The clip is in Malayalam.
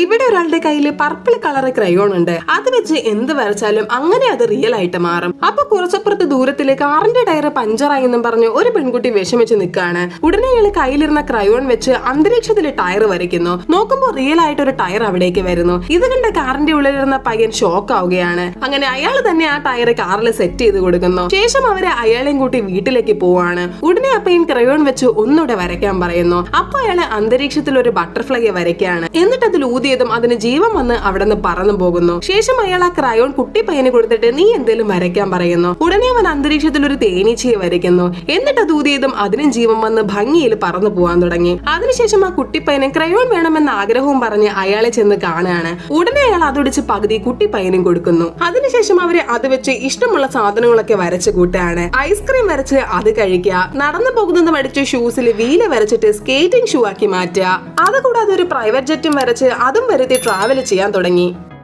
ഇവിടെ ഒരാളുടെ കയ്യിൽ പർപ്പിൾ കളർ ക്രയോൺ ഉണ്ട്. അത് വെച്ച് എന്ത് വരച്ചാലും അങ്ങനെ അത് റിയൽ ആയിട്ട് മാറും. അപ്പൊ കുറച്ചപ്പുറത്ത് ദൂരത്തില് കാറിന്റെ ടയർ പഞ്ചറായി എന്നും പറഞ്ഞ് ഒരു പെൺകുട്ടി വിഷമിച്ച് നിൽക്കുകയാണ്. ഉടനെ അയാൾ കയ്യിലിരുന്ന ക്രയോൺ വെച്ച് അന്തരീക്ഷത്തിൽ ടയർ വരയ്ക്കുന്നു. നോക്കുമ്പോൾ റിയൽ ആയിട്ട് ഒരു ടയർ അവിടേക്ക് വരുന്നു. ഇത് കണ്ട കാറിന്റെ ഉള്ളിലിരുന്ന പയ്യൻ ഷോക്ക് ആവുകയാണ്. അങ്ങനെ അയാൾ തന്നെ ആ ടയർ കാറിൽ സെറ്റ് ചെയ്ത് കൊടുക്കുന്നു. ശേഷം അവര് അയാളെയും കൂട്ടി വീട്ടിലേക്ക് പോവാണ്. ഉടനെ ആ പയ്യൻ ക്രയോൺ വെച്ച് ഒന്നുകൂടെ വരയ്ക്കാൻ പറയുന്നു. അപ്പൊ അയാള് അന്തരീക്ഷത്തിൽ ഒരു ബട്ടർഫ്ലൈയെ വരയ്ക്കുകയാണ്. എന്നിട്ട് അതിൽ ഊതിയതും അതിന് ജീവൻ വന്ന് അവിടെ നിന്ന് പറന്നു പോകുന്നു. ശേഷം അയാൾ ആ ക്രയോൺ കുട്ടി പയ്യന് കൊടുത്തിട്ട് നീ എന്തേലും വരയ്ക്കാൻ പറയുന്നു. ഉടനെ അവൻ അന്തരീക്ഷത്തിൽ ഒരു തേനീച്ചയെ വരയ്ക്കുന്നു. എന്നിട്ട് അത് ഊതിയതും അതിനും ജീവൻ വന്ന് ഭംഗിയിൽ പറന്നു പോകാൻ തുടങ്ങി. അതിനുശേഷം ആ കുട്ടിപ്പയ്യന് ക്രയോൺ വേണമെന്ന ആഗ്രഹവും പറഞ്ഞ് അയാളെ ചെന്ന് കാണുകയാണ്. ഉടനെ അയാൾ അതൊടിച്ച് പകുതി കുട്ടിപ്പയ്യനും കൊടുക്കുന്നു. അതിനുശേഷം അവര് അത് വെച്ച് ഇഷ്ടമുള്ള സാധനങ്ങളൊക്കെ വരച്ച് കൂട്ടുകയാണ്. ഐസ്ക്രീം വരച്ച് അത് കഴിക്കുക, നടന്നു പോകുന്നത് മടിച്ച് ഷൂസിൽ വീല് വരച്ചിട്ട് സ്കേറ്റിംഗ് ഷൂ ആക്കി മാറ്റുക. അതുകൂടാതെ ഒരു പ്രൈവറ്റ് ജെറ്റും വരച്ച് അതും വരുത്തി ട്രാവൽ ചെയ്യാൻ തുടങ്ങി.